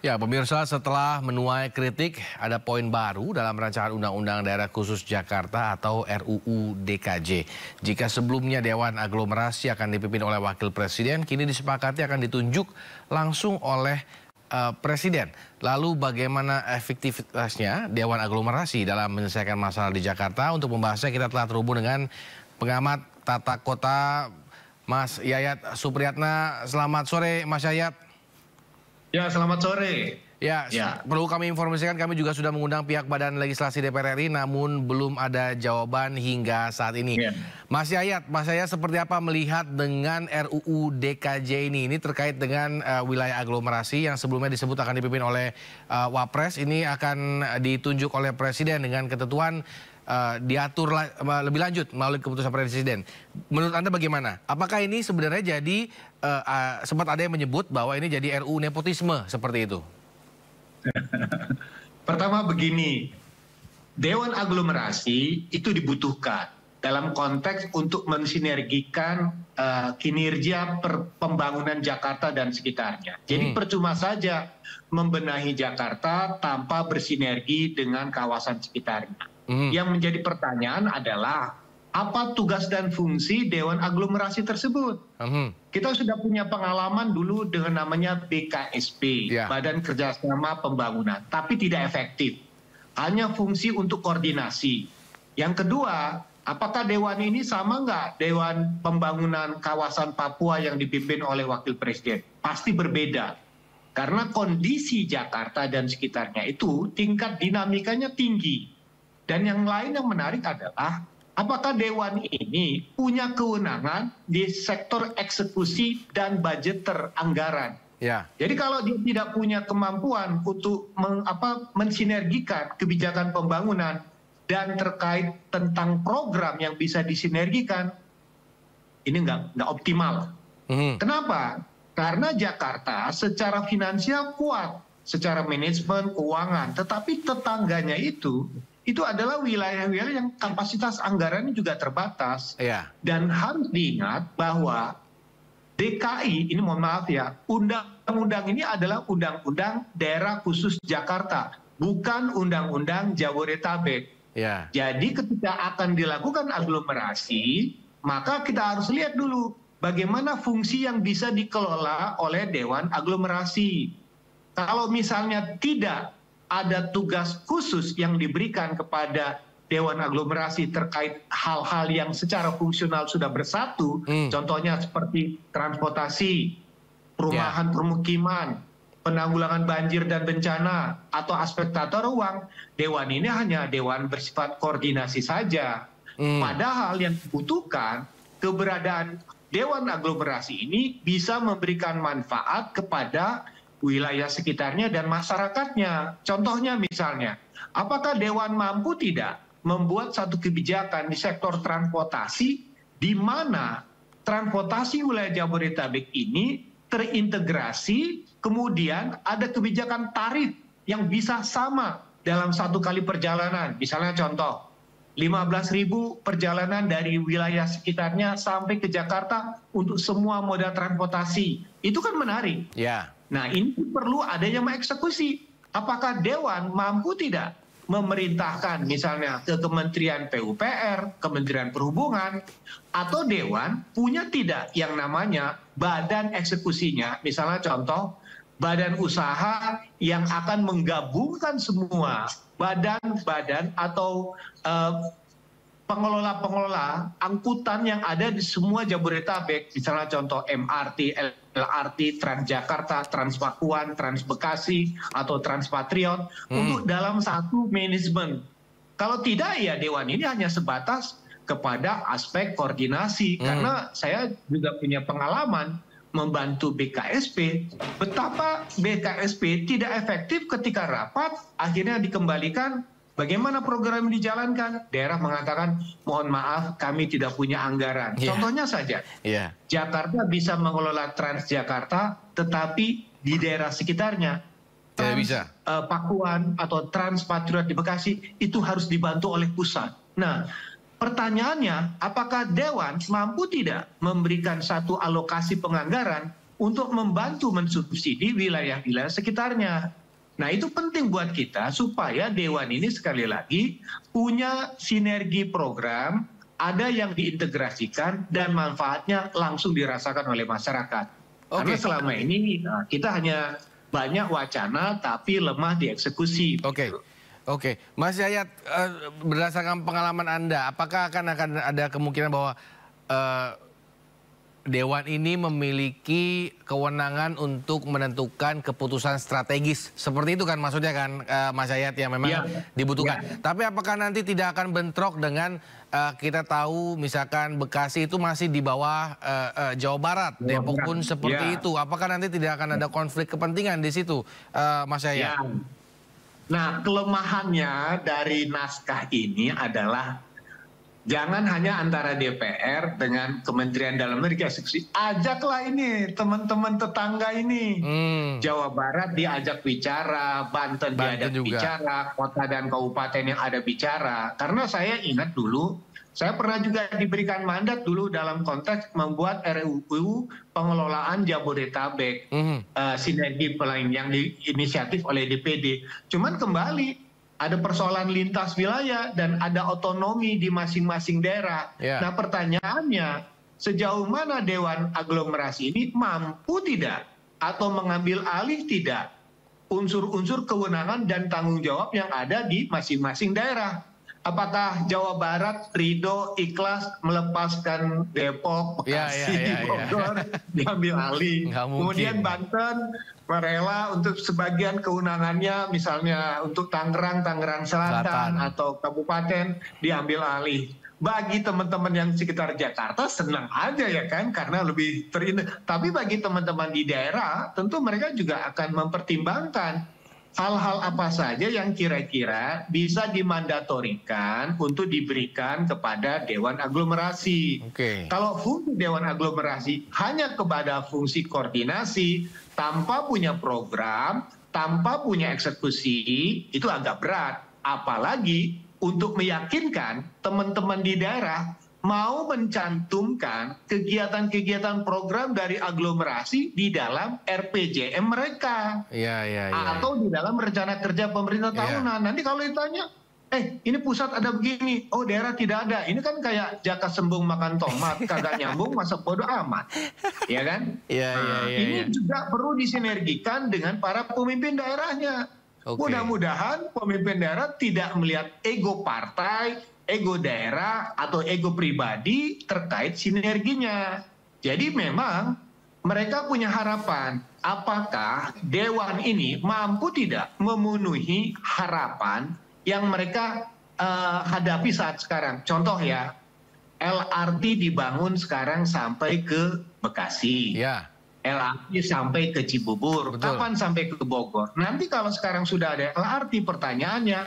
Ya, pemirsa, setelah menuai kritik, ada poin baru dalam rancangan Undang-Undang Daerah Khusus Jakarta atau RUU DKJ. Jika sebelumnya Dewan Aglomerasi akan dipimpin oleh Wakil Presiden, kini disepakati akan ditunjuk langsung oleh Presiden. Lalu bagaimana efektivitasnya Dewan Aglomerasi dalam menyelesaikan masalah di Jakarta? Untuk membahasnya kita telah terhubung dengan pengamat tata kota Mas Yayat Supriyatna. Selamat sore Mas Yayat. Ya, selamat sore. Ya, perlu kami informasikan kami juga sudah mengundang pihak Badan Legislasi DPR RI namun belum ada jawaban hingga saat ini. Ya. Mas Yayat seperti apa melihat dengan RUU DKJ ini? Ini terkait dengan wilayah aglomerasi yang sebelumnya disebut akan dipimpin oleh Wapres, ini akan ditunjuk oleh Presiden dengan ketentuan diatur lebih lanjut melalui keputusan Presiden. Menurut Anda bagaimana? Apakah ini sebenarnya jadi sempat ada yang menyebut bahwa ini jadi RUU nepotisme seperti itu? Pertama begini, Dewan Aglomerasi itu dibutuhkan dalam konteks untuk mensinergikan kinerja pembangunan Jakarta dan sekitarnya. Jadi percuma saja membenahi Jakarta tanpa bersinergi dengan kawasan sekitarnya. Yang menjadi pertanyaan adalah apa tugas dan fungsi Dewan Aglomerasi tersebut? Kita sudah punya pengalaman dulu dengan namanya BKSP, Badan Kerjasama Pembangunan, tapi tidak efektif. Hanya fungsi untuk koordinasi. Yang kedua, apakah Dewan ini sama nggak Dewan Pembangunan Kawasan Papua yang dipimpin oleh Wakil Presiden? Pasti berbeda. Karena kondisi Jakarta dan sekitarnya itu tingkat dinamikanya tinggi. Dan yang lain yang menarik adalah apakah Dewan ini punya kewenangan di sektor eksekusi dan budgeter anggaran. Jadi kalau dia tidak punya kemampuan untuk mensinergikan kebijakan pembangunan dan terkait tentang program yang bisa disinergikan, ini nggak optimal. Kenapa? Karena Jakarta secara finansial kuat, secara manajemen keuangan, tetapi tetangganya itu adalah wilayah-wilayah yang kapasitas anggarannya juga terbatas. Dan harus diingat bahwa DKI, ini mohon maaf ya, undang-undang ini adalah undang-undang daerah khusus Jakarta, bukan undang-undang Jabodetabek. Jadi ketika akan dilakukan aglomerasi, maka kita harus lihat dulu bagaimana fungsi yang bisa dikelola oleh Dewan Aglomerasi. Kalau misalnya tidak ada tugas khusus yang diberikan kepada Dewan Aglomerasi terkait hal-hal yang secara fungsional sudah bersatu, contohnya seperti transportasi, perumahan permukiman, penanggulangan banjir dan bencana, atau aspek tata ruang, Dewan ini hanya Dewan bersifat koordinasi saja. Padahal yang dibutuhkan keberadaan Dewan Aglomerasi ini bisa memberikan manfaat kepada wilayah sekitarnya dan masyarakatnya. Contohnya misalnya, apakah Dewan mampu tidak membuat satu kebijakan di sektor transportasi di mana transportasi wilayah Jabodetabek ini terintegrasi, kemudian ada kebijakan tarif yang bisa sama dalam satu kali perjalanan. Misalnya contoh, 15.000 perjalanan dari wilayah sekitarnya sampai ke Jakarta untuk semua moda transportasi. Itu kan menarik. Nah, ini perlu adanya mengeksekusi. Apakah Dewan mampu tidak memerintahkan misalnya ke Kementerian PUPR, Kementerian Perhubungan, atau Dewan punya tidak yang namanya badan eksekusinya, misalnya contoh badan usaha yang akan menggabungkan semua badan-badan atau pengelola-pengelola angkutan yang ada di semua Jabodetabek, misalnya contoh MRT, LRT, Transjakarta, Transpakuan, Transbekasi, atau Transpatriot, untuk dalam satu manajemen. Kalau tidak, ya Dewan ini hanya sebatas kepada aspek koordinasi. Karena saya juga punya pengalaman membantu BKSP, betapa BKSP tidak efektif ketika rapat, akhirnya dikembalikan. Bagaimana program dijalankan? Daerah mengatakan, mohon maaf kami tidak punya anggaran. Contohnya saja, Jakarta bisa mengelola Transjakarta, tetapi di daerah sekitarnya, Pakuan atau Transpatriot di Bekasi, itu harus dibantu oleh pusat. Nah, pertanyaannya, apakah Dewan mampu tidak memberikan satu alokasi penganggaran untuk membantu mensubsidi wilayah-wilayah sekitarnya. Nah, itu penting buat kita supaya Dewan ini sekali lagi punya sinergi program, ada yang diintegrasikan dan manfaatnya langsung dirasakan oleh masyarakat. Karena selama ini kita hanya banyak wacana tapi lemah dieksekusi. Oke, Mas Yayat, berdasarkan pengalaman Anda, apakah akan ada kemungkinan bahwa Dewan ini memiliki kewenangan untuk menentukan keputusan strategis? Seperti itu kan maksudnya kan, Mas Yayat, yang memang dibutuhkan. Tapi apakah nanti tidak akan bentrok dengan kita tahu misalkan Bekasi itu masih di bawah Jawa Barat, Depok pun seperti itu. Apakah nanti tidak akan ada konflik kepentingan di situ, Mas Yayat? Nah, kelemahannya dari naskah ini adalah jangan hanya antara DPR dengan Kementerian Dalam Negeri eksekusi. Ajaklah ini teman-teman tetangga ini. Jawa Barat diajak bicara, Banten diajak bicara, kota dan kabupaten yang ada bicara. Karena saya ingat dulu, saya pernah juga diberikan mandat dulu dalam konteks membuat RUU pengelolaan Jabodetabek, sinergi lain yang diinisiatif oleh DPD. Cuman kembali, ada persoalan lintas wilayah dan ada otonomi di masing-masing daerah. Nah, pertanyaannya, sejauh mana Dewan Aglomerasi ini mampu tidak atau mengambil alih tidak unsur-unsur kewenangan dan tanggung jawab yang ada di masing-masing daerah? Apakah Jawa Barat ridho ikhlas melepaskan Depok, Bekasi, Bogor diambil alih? Kemudian Banten merela untuk sebagian kewenangannya, misalnya untuk Tangerang Selatan atau kabupaten diambil alih. Bagi teman-teman yang sekitar Jakarta senang aja ya kan, karena lebih tapi bagi teman-teman di daerah tentu mereka juga akan mempertimbangkan hal-hal apa saja yang kira-kira bisa dimandatorikan untuk diberikan kepada Dewan Aglomerasi. Kalau fungsi Dewan Aglomerasi hanya kepada fungsi koordinasi, tanpa punya program, tanpa punya eksekusi, itu agak berat. Apalagi untuk meyakinkan teman-teman di daerah mau mencantumkan kegiatan-kegiatan program dari aglomerasi di dalam RPJM mereka. Atau di dalam rencana kerja pemerintah tahunan. Nanti kalau ditanya, ini pusat ada begini, oh daerah tidak ada. Ini kan kayak jaka sembung makan tomat, kagak nyambung, masa bodoh amat. Ya kan? Ini juga perlu disinergikan dengan para pemimpin daerahnya. Mudah-mudahan pemimpin daerah tidak melihat ego partai, ego daerah, atau ego pribadi terkait sinerginya. Jadi memang mereka punya harapan, apakah Dewan ini mampu tidak memenuhi harapan yang mereka hadapi saat sekarang. Contoh ya, LRT dibangun sekarang sampai ke Bekasi. LRT sampai ke Cibubur. Kapan sampai ke Bogor? Nanti kalau sekarang sudah ada LRT, pertanyaannya,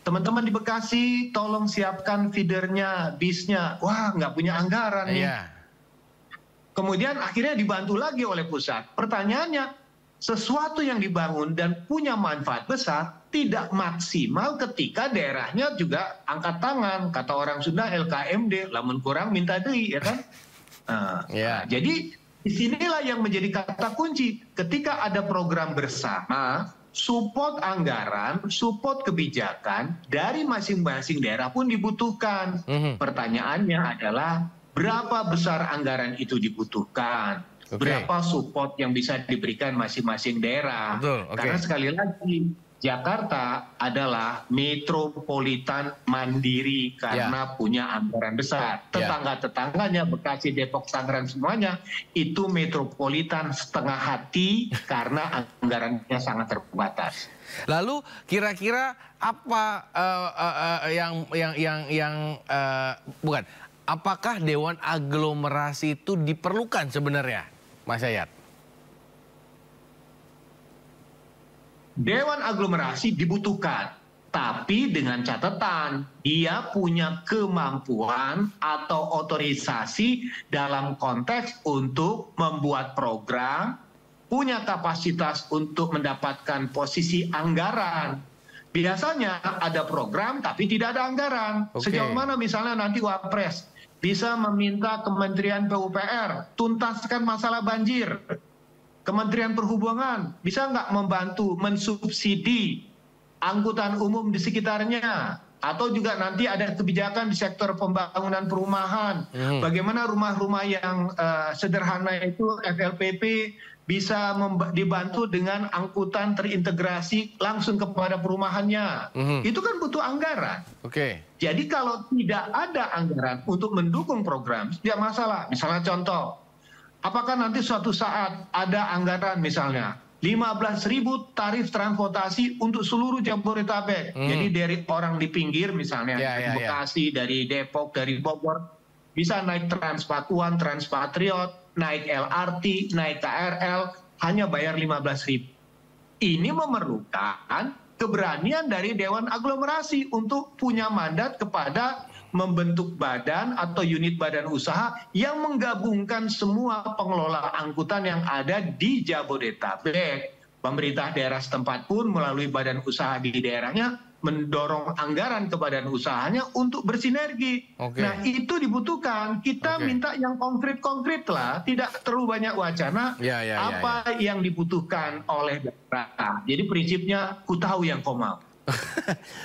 teman-teman di Bekasi tolong siapkan feedernya, bisnya. Wah, nggak punya anggaran nih. Kemudian akhirnya dibantu lagi oleh pusat. Pertanyaannya, sesuatu yang dibangun dan punya manfaat besar tidak maksimal ketika daerahnya juga angkat tangan. Kata orang Sunda, LKMD, lamun kurang minta deui, ya kan? Jadi disinilah yang menjadi kata kunci. Ketika ada program bersama, support anggaran, support kebijakan dari masing-masing daerah pun dibutuhkan. Pertanyaannya adalah berapa besar anggaran itu dibutuhkan, berapa support yang bisa diberikan masing-masing daerah. Karena sekali lagi, Jakarta adalah metropolitan mandiri karena punya anggaran besar. Tetangga-tetangganya, Bekasi, Depok, Tangerang, semuanya itu metropolitan setengah hati karena anggarannya sangat terbatas. Lalu kira-kira apa bukan? Apakah Dewan Aglomerasi itu diperlukan sebenarnya, Mas Yayat? Dewan Aglomerasi dibutuhkan, tapi dengan catatan dia punya kemampuan atau otorisasi dalam konteks untuk membuat program, punya kapasitas untuk mendapatkan posisi anggaran. Biasanya ada program tapi tidak ada anggaran. Sejauh mana misalnya nanti Wapres bisa meminta Kementerian PUPR tuntaskan masalah banjir. Kementerian Perhubungan bisa nggak membantu mensubsidi angkutan umum di sekitarnya? Atau juga nanti ada kebijakan di sektor pembangunan perumahan. Bagaimana rumah-rumah yang sederhana itu FLPP bisa dibantu dengan angkutan terintegrasi langsung kepada perumahannya. Itu kan butuh anggaran. Jadi kalau tidak ada anggaran untuk mendukung program, tidak masalah. Misalnya contoh, apakah nanti suatu saat ada anggaran misalnya 15.000 tarif transportasi untuk seluruh Jabodetabek. Jadi dari orang di pinggir misalnya, dari Bekasi, dari Depok, dari Bogor, bisa naik Transpakuan, Transpatriot, naik LRT, naik KRL, hanya bayar 15.000. Ini memerlukan keberanian dari Dewan Aglomerasi untuk punya mandat kepada membentuk badan atau unit badan usaha yang menggabungkan semua pengelola angkutan yang ada di Jabodetabek. Pemerintah daerah setempat pun melalui badan usaha di daerahnya mendorong anggaran ke badan usahanya untuk bersinergi. Nah itu dibutuhkan. Kita minta yang konkret-konkret lah, tidak terlalu banyak wacana. Apa yang dibutuhkan oleh daerah. Jadi prinsipnya ku tahu yang kau mau.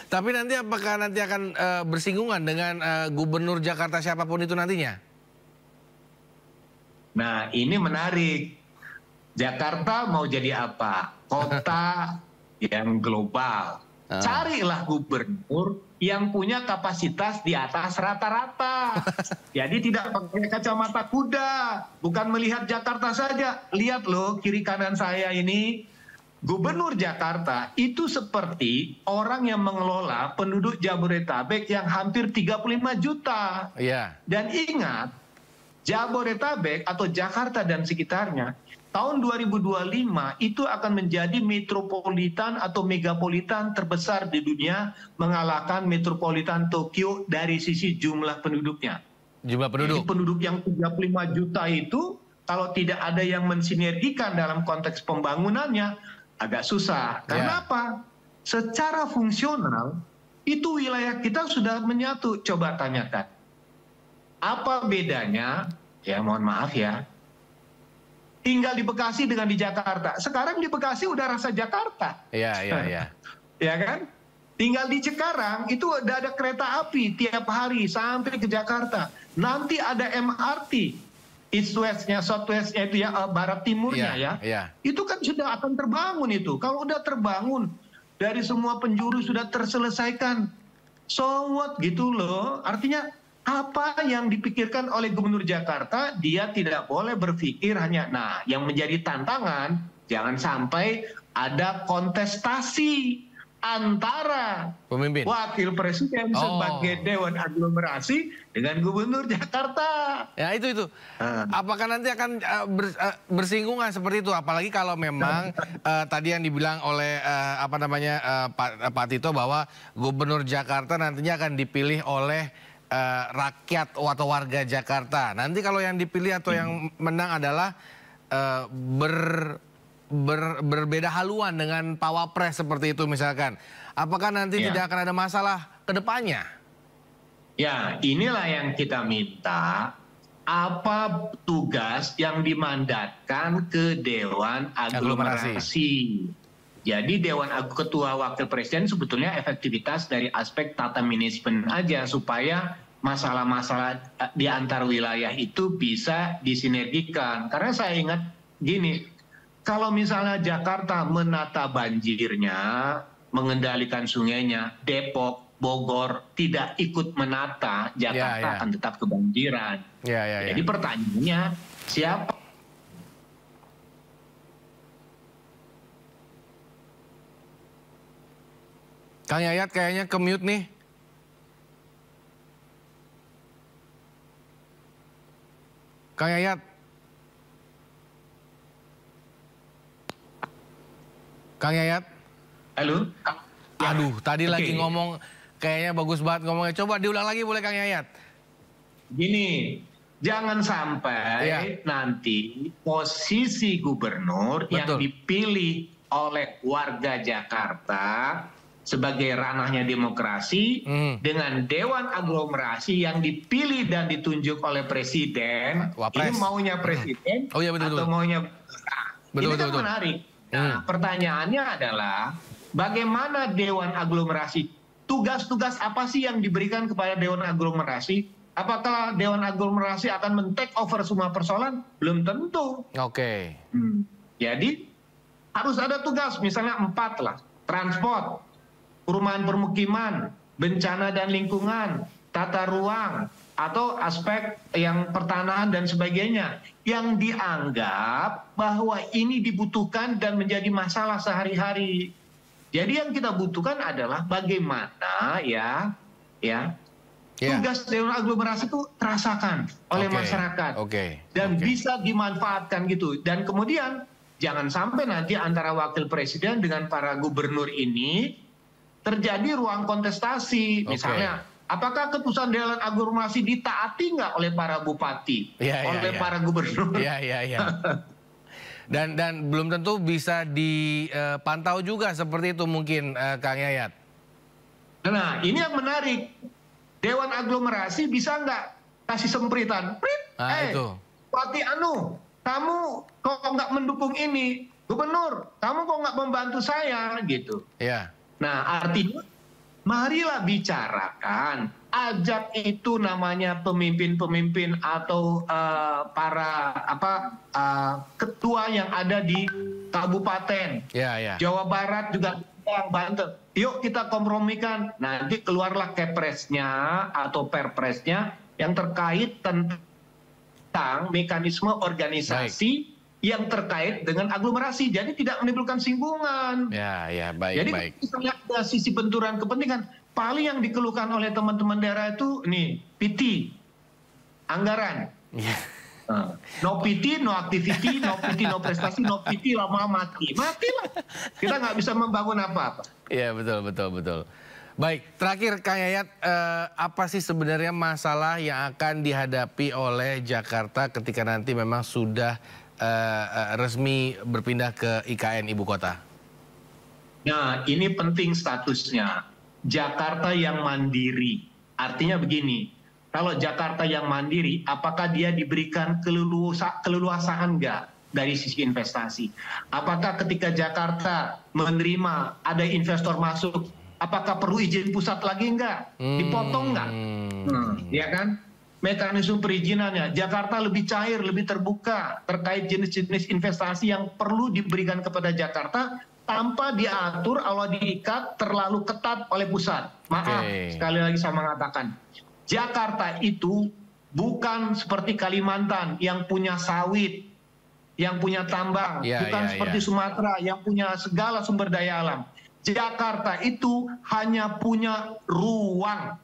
Tapi nanti apakah nanti akan bersinggungan dengan gubernur Jakarta siapapun itu nantinya? Nah ini menarik. Jakarta mau jadi apa? Kota yang global. Carilah gubernur yang punya kapasitas di atas rata-rata. Jadi tidak pakai kacamata kuda. Bukan melihat Jakarta saja. Lihat loh kiri kanan saya ini. Gubernur Jakarta itu seperti orang yang mengelola penduduk Jabodetabek yang hampir 35 juta. Dan ingat, Jabodetabek atau Jakarta dan sekitarnya, tahun 2025 itu akan menjadi metropolitan atau megapolitan terbesar di dunia, mengalahkan metropolitan Tokyo dari sisi jumlah penduduknya. Jadi penduduk yang 35 juta itu, kalau tidak ada yang mensinergikan dalam konteks pembangunannya, agak susah. Karena apa? Secara fungsional, itu wilayah kita sudah menyatu. Coba tanyakan. Apa bedanya, ya mohon maaf ya, tinggal di Bekasi dengan di Jakarta. Sekarang di Bekasi udah rasa Jakarta. Ya kan? Tinggal di Cikarang, itu udah ada kereta api tiap hari sampai ke Jakarta. Nanti ada MRT. East West-nya, South West-nya itu ya, barat timurnya itu kan sudah akan terbangun itu. Kalau udah terbangun, dari semua penjuru sudah terselesaikan. So what gitu loh. Artinya apa yang dipikirkan oleh Gubernur Jakarta, dia tidak boleh berpikir hanya, nah yang menjadi tantangan, jangan sampai ada kontestasi antara pemimpin wakil presiden sebagai Dewan Aglomerasi dengan Gubernur Jakarta. Ya itu. Apakah nanti akan bersinggungan seperti itu? Apalagi kalau memang tadi yang dibilang oleh Pak Tito bahwa Gubernur Jakarta nantinya akan dipilih oleh rakyat atau warga Jakarta. Nanti kalau yang dipilih atau yang menang adalah berbeda haluan dengan Pak Wapres seperti itu misalkan. Apakah nanti tidak akan ada masalah ke depannya? Ya, inilah yang kita minta. Apa tugas yang dimandatkan ke Dewan Aglomerasi? Jadi Dewan Ketua Wakil Presiden sebetulnya efektivitas dari aspek tata manajemen aja supaya masalah-masalah di antar wilayah itu bisa disinergikan. Karena saya ingat gini, kalau misalnya Jakarta menata banjirnya, mengendalikan sungainya, Depok, Bogor tidak ikut menata, Jakarta akan tetap kebanjiran. Jadi pertanyaannya, siapa? Kang Yayat kayaknya ke-mute nih. Kang Yayat. Kang Yayat. Halo. Aduh, tadi lagi ngomong kayaknya bagus banget ngomongnya. Coba diulang lagi boleh Kang Yayat? Gini, jangan sampai nanti posisi gubernur yang dipilih oleh warga Jakarta sebagai ranahnya demokrasi dengan Dewan Aglomerasi yang dipilih dan ditunjuk oleh presiden. Ini maunya presiden atau maunya Ini kan menarik. Nah, pertanyaannya adalah bagaimana Dewan Aglomerasi, tugas-tugas apa sih yang diberikan kepada Dewan Aglomerasi? Apakah Dewan Aglomerasi akan men-take over semua persoalan? Belum tentu. Oke. Jadi harus ada tugas, misalnya 4 lah. Transport, perumahan permukiman, bencana dan lingkungan, tata ruang, atau aspek yang pertanahan dan sebagainya. Yang dianggap bahwa ini dibutuhkan dan menjadi masalah sehari-hari. Jadi yang kita butuhkan adalah bagaimana tugas Dewan Aglomerasi itu terasakan oleh masyarakat. Dan bisa dimanfaatkan gitu. Dan kemudian jangan sampai nanti antara wakil presiden dengan para gubernur ini terjadi ruang kontestasi. Misalnya, apakah keputusan Dewan Aglomerasi ditaati nggak oleh para bupati, oleh para gubernur? Dan belum tentu bisa dipantau juga seperti itu mungkin, Kang Yayat. Nah, ini yang menarik. Dewan Aglomerasi bisa nggak kasih sempritan? Itu. Bupati kamu kok nggak mendukung ini? Gubernur, kamu kok nggak membantu saya? Gitu. Nah, artinya marilah bicarakan, ajak itu namanya pemimpin-pemimpin atau para ketua yang ada di kabupaten, Jawa Barat juga yang Banten. Yuk kita kompromikan, nanti keluarlah kepresnya atau perpresnya yang terkait tentang mekanisme organisasi yang terkait dengan aglomerasi, jadi tidak menimbulkan singgungan. Jadi misalnya ada sisi benturan kepentingan, paling yang dikeluhkan oleh teman-teman daerah itu nih, PT, anggaran. No PT, no activity, no PT, no prestasi, no PT, lama matilah. Kita nggak bisa membangun apa-apa. Iya, betul. Baik, terakhir Kang Yayat, apa sih sebenarnya masalah yang akan dihadapi oleh Jakarta ketika nanti memang sudah resmi berpindah ke IKN Ibu Kota? Nah, ini penting statusnya. Jakarta yang mandiri. Artinya begini, kalau Jakarta yang mandiri, apakah dia diberikan keleluasaan nggak dari sisi investasi? Apakah ketika Jakarta menerima ada investor masuk, apakah perlu izin pusat lagi nggak? Dipotong nggak? Ya kan? Mekanisme perizinannya, Jakarta lebih cair, lebih terbuka terkait jenis-jenis investasi yang perlu diberikan kepada Jakarta tanpa diatur atau diikat terlalu ketat oleh pusat. Maaf, sekali lagi saya mengatakan, Jakarta itu bukan seperti Kalimantan yang punya sawit, yang punya tambang, bukan seperti Sumatera yang punya segala sumber daya alam. Jakarta itu hanya punya ruang.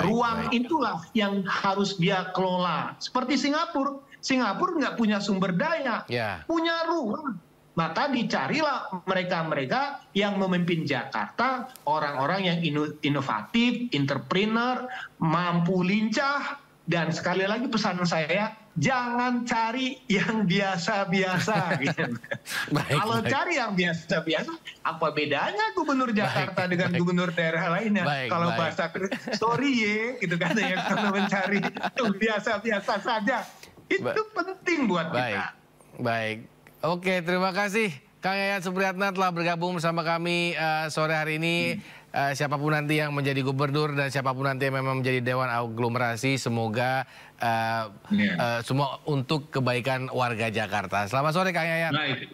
Ruang itulah yang harus dia kelola. Seperti Singapura. Singapura nggak punya sumber daya, punya ruang. Maka dicarilah mereka-mereka yang memimpin Jakarta, orang-orang yang inovatif, entrepreneur, mampu lincah. Dan sekali lagi pesan saya, jangan cari yang biasa-biasa. Gitu. Kalau cari yang biasa-biasa, apa bedanya gubernur Jakarta dengan gubernur daerah lainnya? Kalau bahasa sorry gitu kan, yang kalau mencari yang biasa-biasa saja, itu penting buat kita. Oke, terima kasih Kang Yayat Supriyatna telah bergabung bersama kami sore hari ini. Siapapun nanti yang menjadi gubernur dan siapapun nanti yang memang menjadi Dewan Aglomerasi, semoga semua untuk kebaikan warga Jakarta. Selamat sore Kang Yayat. Baik,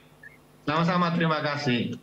sama-sama, terima kasih.